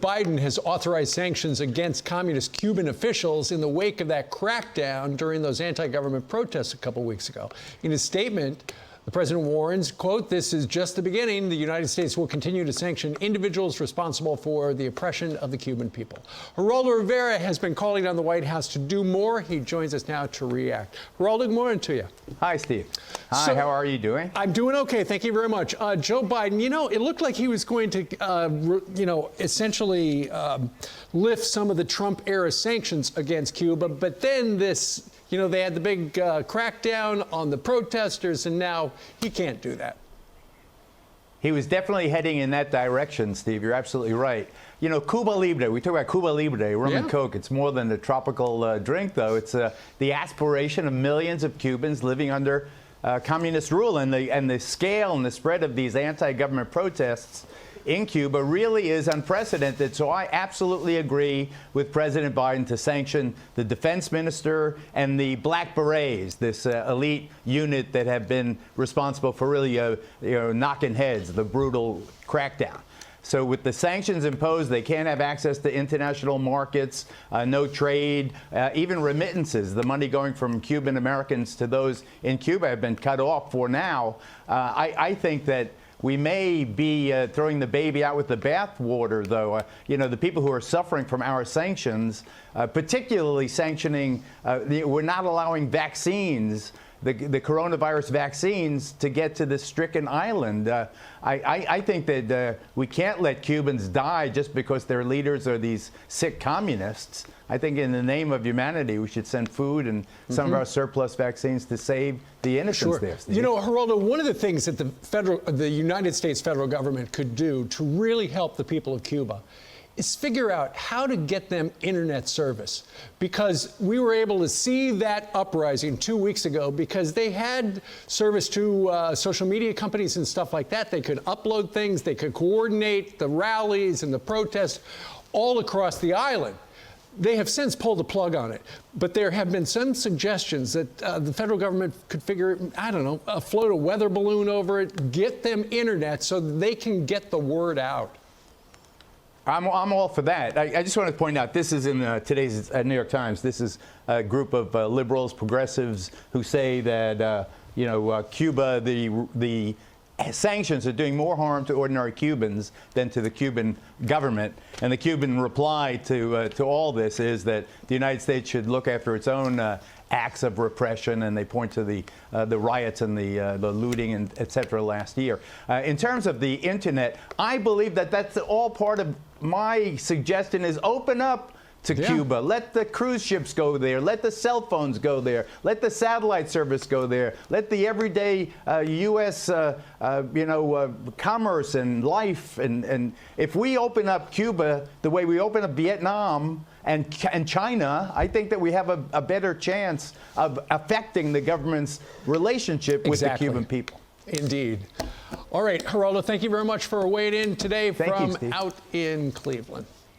Biden has authorized sanctions against communist Cuban officials in the wake of that crackdown during those anti-government protests a couple weeks ago. In his statement, the president warns, quote, "This is just the beginning. The United States will continue to sanction individuals responsible for the oppression of the Cuban people." Geraldo Rivera has been calling on the White House to do more. He joins us now to react. Geraldo, good morning to you. Hi, Steve. Hi, how are you doing? I'm doing okay. Thank you very much. Joe Biden, it looked like he was going to, essentially lift some of the Trump-era sanctions against Cuba, but then this, they had the big crackdown on the protesters, and now he can't do that. He was definitely heading in that direction, Steve. You're absolutely right. Cuba Libre, we talk about Cuba Libre, rum and Coke. It's more than a tropical drink, though. It's the aspiration of millions of Cubans living under communist rule. And the scale and the spread of these anti-government protests in Cuba really is unprecedented. So I absolutely agree with President Biden to sanction the defense minister and the Black Berets, this elite unit that have been responsible for really knocking heads, the brutal crackdown. So with the sanctions imposed, they can't have access to international markets, no trade, even remittances. The money going from Cuban Americans to those in Cuba have been cut off for now. I think that we may be throwing the baby out with the bathwater, though. The people who are suffering from our sanctions, particularly sanctioning, we're not allowing vaccines, the coronavirus vaccines, to get to this stricken island. I think that we can't let Cubans die just because their leaders are these sick communists. I think in the name of humanity, we should send food and some of our surplus vaccines to save the innocents there, Steve. Geraldo, one of the things that the United States federal government could do to really help the people of Cuba is figure out how to get them internet service, because we were able to see that uprising 2 weeks ago because they had service to social media companies and stuff like that. They could upload things, they could coordinate the rallies and the protests all across the island. They have since pulled the plug on it, but there have been some suggestions that the federal government could float a weather balloon over it, get them internet so they can get the word out. I'm all for that. I just want to point out, this is in today's New York Times. This is a group of liberals, progressives, who say that Cuba, the sanctions are doing more harm to ordinary Cubans than to the Cuban government. And the Cuban reply to all this is that the United States should look after its own acts of repression, and they point to the riots and the looting and et cetera last year. In terms of the internet, I believe that that's all part of my suggestion is open up to Cuba. Let the cruise ships go there. Let the cell phones go there. Let the satellite service go there. Let the everyday U.S. Commerce and life. And if we open up Cuba the way we open up Vietnam and China, I think that we have a better chance of affecting the government's relationship with the Cuban people. Indeed. All right, Geraldo, thank you very much for weighing in today from out in Cleveland.